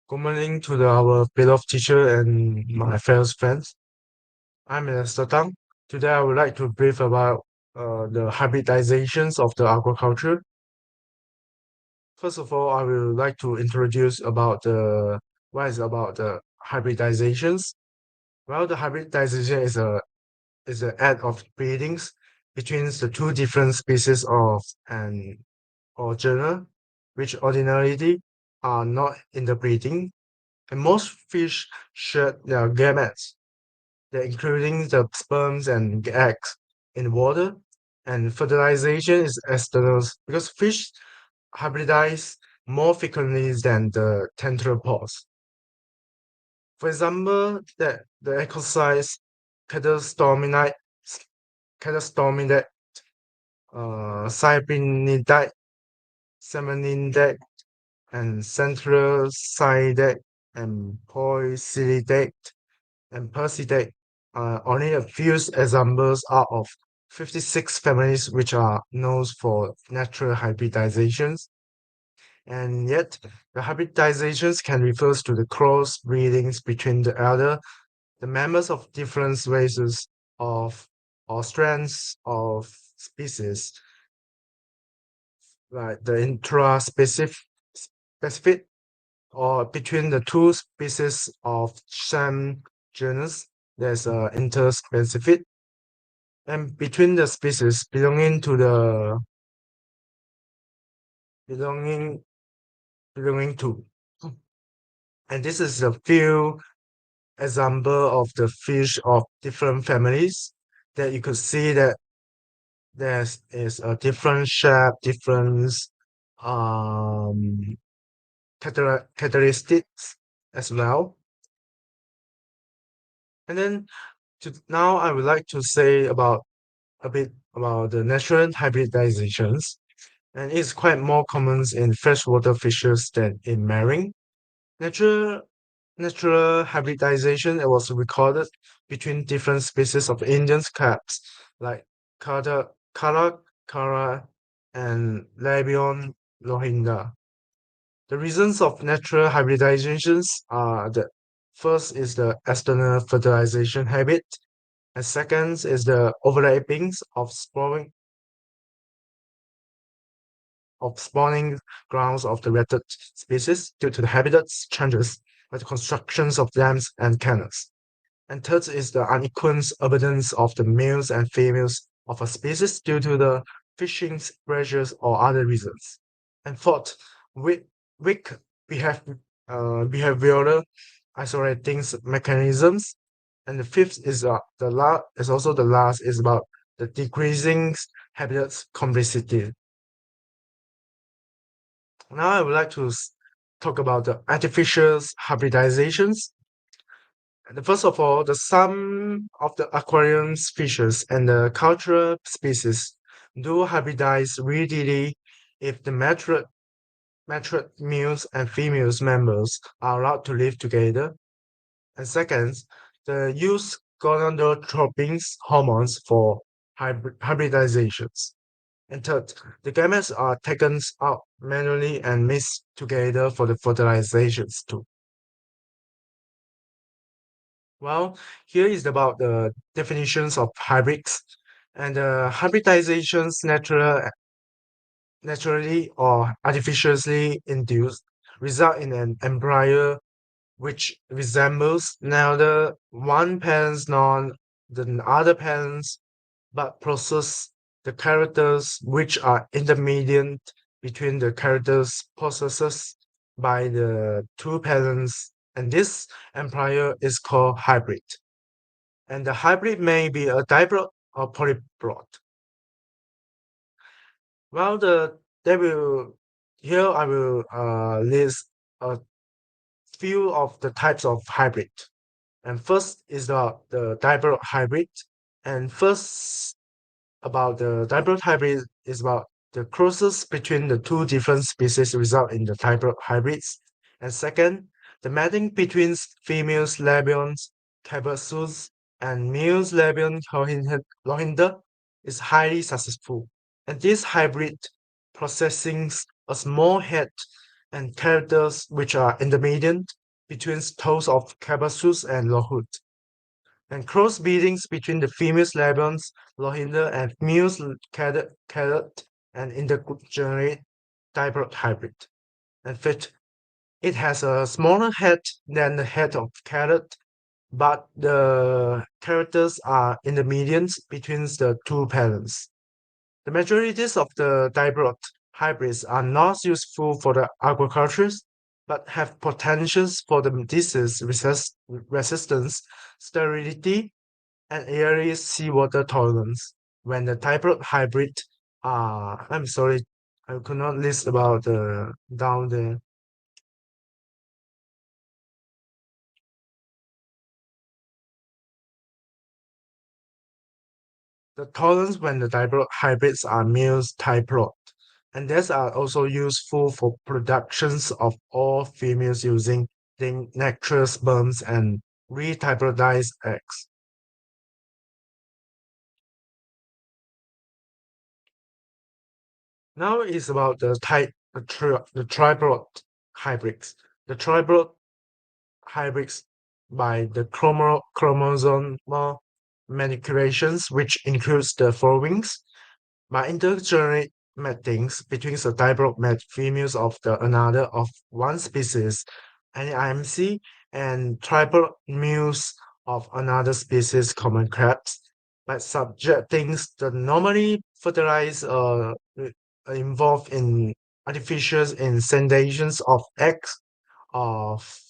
Good morning to our beloved teacher and my fellow friends. I'm Mr. Tang. Today I would like to brief about the hybridizations of the aquaculture. First of all, I would like to introduce about the what is about the hybridizations. Well, the hybridization is an act of breedings between the two different species of an or genera, which ordinarily are not interbreeding. And most fish shed their gametes, including the sperms and eggs in water, and fertilization is external because fish hybridize more frequently than the tetrapods. For example, the exercise catastominide, catastominide, cybinidide, seminidide, and centrocidate, and poisidate, and Persidae are only a few examples out of 56 families which are known for natural hybridizations. And yet, the hybridizations can refer to the cross breedings between the members of different races of or strands of species, like the specific or between the two species of same genus, there's a interspecific, and between the species belonging belonging to. And this is a few example of the fish of different families that you could see that there is a different shape, different um characteristics as well. And then now I would like to say about a bit about the natural hybridizations, and it's quite more common in freshwater fishes than in marine. Natural natural hybridization it was recorded between different species of Indian crabs like Kara and Labion lohinda. The reasons of natural hybridizations are the first is the external fertilization habit, and second is the overlappings of spawning grounds of the related species due to the habitat changes by the constructions of dams and canals. And third is the unequal abundance of the males and females of a species due to the fishing pressures or other reasons. And fourth, weak behave, behavioral isolating mechanisms. And the fifth is the last is also the last is about the decreasing habitat complexity. Now I would like to talk about the artificial hybridizations. And first of all, the sum of the aquarium species and the cultural species do hybridize readily if the mature males and females members are allowed to live together. And second, the use gonadotropin hormones for hybridizations. And third, the gametes are taken out manually and mixed together for the fertilizations too. Well, here is about the definitions of hybrids. And hybridizations naturally or artificially induced result in an embryo which resembles neither one parent nor the other parents, but possess the characters which are intermediate between the characters possessed by the two parents, and this embryo is called hybrid. And the hybrid may be a diplot or polyplot. Well, they will here I will list a few of the types of hybrid. And first is the diplot hybrid. And first about the diplot hybrid is about the crosses between the two different species result in the diplot hybrids. And second, the mating between females labions, cabasus, and males labion lohinda is highly successful. And this hybrid processing a small head and characters which are intermediate between those of Cabasus and Lohut, and cross breedings between the females Lebons, Lohinder, and males Carrot and intergenerate diploid hybrid. And fifth, it has a smaller head than the head of Carrot, but the characters are intermediate between the two parents. The majorities of the diploid hybrids are not useful for the agriculture, but have potentials for the disease resistance, sterility, and aerial seawater tolerance. When the diploid hybrid I'm sorry, I could not list about the down there. The tolerance when the diploid hybrids are males diploid, and these are also useful for productions of all females using the natural sperms and re-diploidized eggs. Now it's about the triploid hybrids. The triploid hybrids by the chromosomal manipulations, which includes the following: by intergenerating matings between the diploid females of the another of one species, NIMC, and triploid males of another species, common crabs, by subjecting the normally fertilized involved in artificial inseminations of eggs of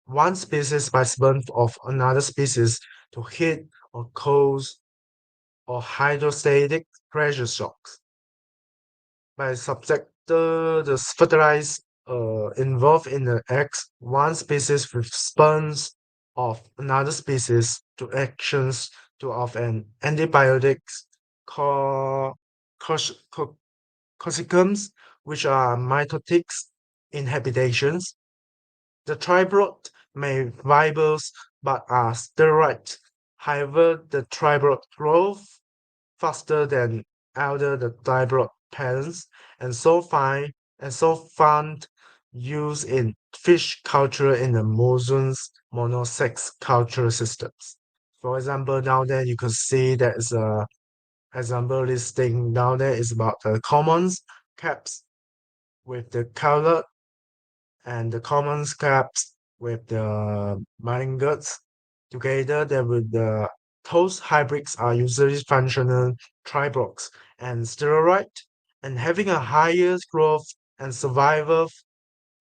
one species by sperm of another species to heat or cold or hydrostatic pressure shocks. By subject the fertilized involved in the eggs, one species with sperms of another species to actions to of an antibiotics called consequence, which are mitotics inhabitations. The tribroid may viable but are steroid. However, the tribroid growth faster than elder the dibroid parents and so found use in fish culture in the monsoons monosex culture systems. For example, down there you could see that is a example listing down there is about the commons caps with the color and the common scraps with the malingers together. There with the those hybrids are usually functional tribroids and steroid and having a higher growth and survival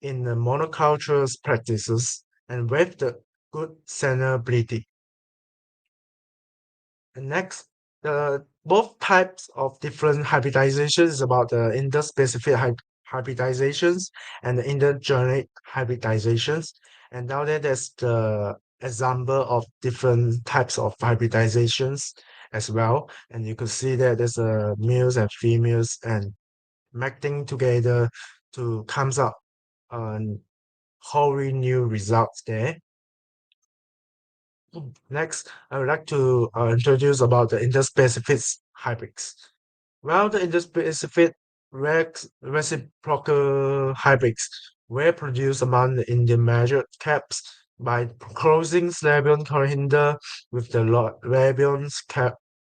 in the monoculture practices and with the good sensibility. And next, the both types of different hybridizations about the interspecific hybridizations and the intergeneric hybridizations. And now that there's the example of different types of hybridizations as well. And you could see that there's a males and females and mating together to comes up on wholly new results there. Next, I would like to introduce about the interspecific hybrids. Well, the interspecific reciprocal hybrids were produced among the Indian measured caps by closing Labion coriander with the Labion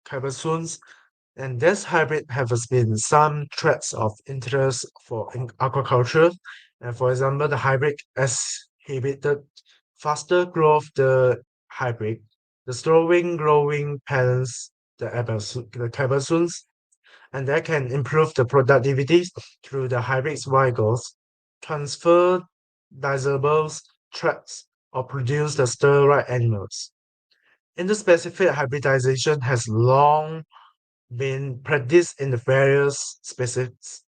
cabezuns, and this hybrid has been some threats of interest for aquaculture. And for example, the hybrid exhibited faster growth the hybrid, the slowing growing patterns, the cabezuns, and that can improve the productivity through the hybrid's vigors, transfer desirable traits, or produce the steroid animals. Interspecific hybridization has long been practiced in the various species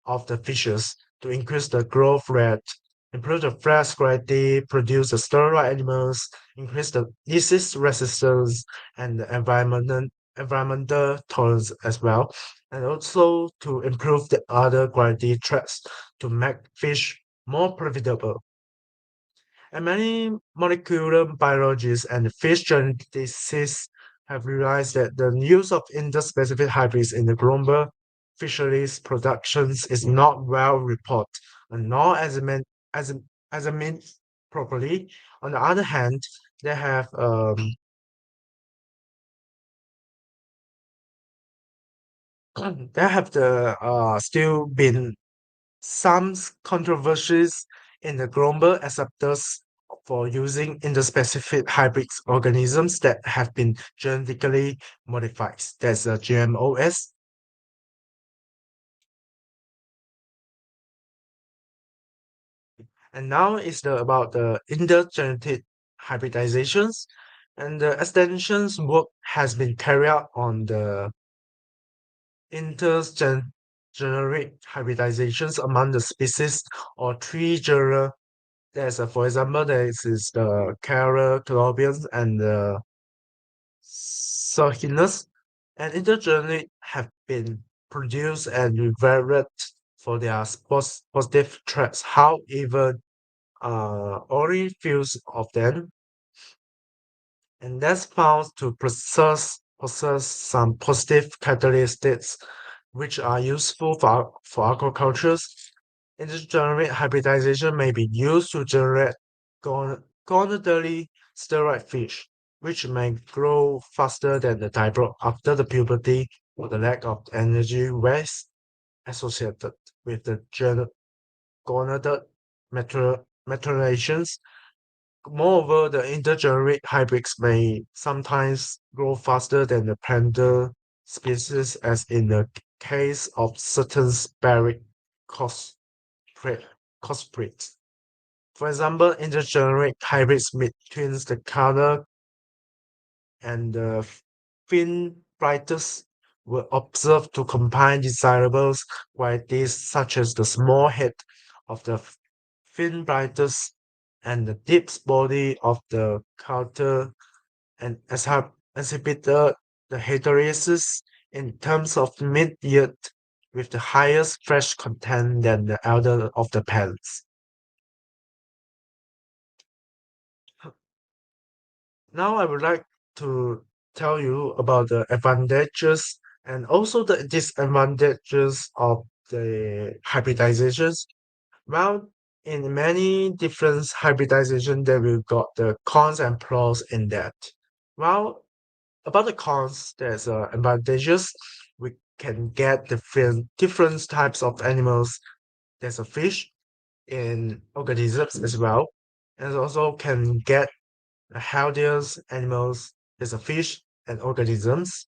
of the fishes to increase the growth rate, improve the flesh quality, produce the steroid animals, increase the disease resistance and the environmental tolerance as well, and also to improve the other quality traits to make fish more profitable. And many molecular biologists and fish geneticists have realized that the use of interspecific hybrids in the global fisheries productions is not well reported and nor as examined properly. On the other hand, they have there have the still been some controversies in the global acceptance for using interspecific hybrid organisms that have been genetically modified. That's a GMOs. And now it's about the intergenetic hybridizations. And the extensions work has been carried out on the intergeneric hybridizations among the species or tree genera. There's a, for example, there is the Cara, Colobians, and the Sohinus, and intergeneric have been produced and varied for their positive traits. However, only few of them, and that's found to possess some positive characteristics which are useful for aquaculture. Intergeneric hybridization may be used to generate gonadally steroid fish, which may grow faster than the diploid after the puberty or the lack of energy waste associated with the gonadal maturations. Moreover, the intergeneric hybrids may sometimes grow faster than the plantar species, as in the case of certain sparrow crossbred. crossbreeds. For example, intergeneric hybrids between the color and the fin brightest were observed to combine desirable qualities such as the small head of the fin brightest and the deep body of the counter and exhibited the heterosis in terms of meat yield with the highest fresh content than the elder of the pens. Now I would like to tell you about the advantages and also the disadvantages of the hybridizations. Well, in many different hybridization, there will got the cons and pros in that. Well, about the cons, there's advantages. We can get different types of animals. There's a fish in organisms as well, and also can get healthier animals. There's a fish and organisms.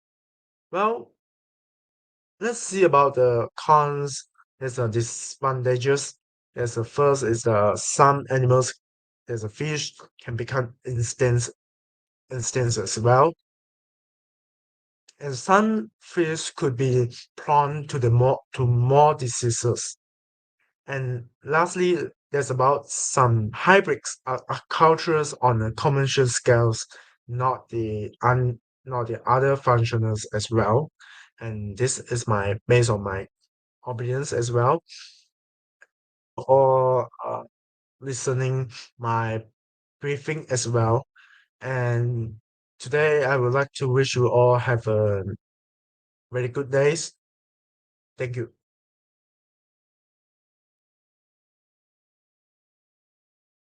Well, let's see about the cons. There's a disadvantages. There's a first is some animals. There's a fish can become instance as well, and some fish could be prone to the more diseases. And lastly, there's about some hybrids are cultures on a commercial scales, not the other functionals as well. And this is my based on my opinions as well. Or listening my briefing as well. And today I would like to wish you all have a very good days. Thank you.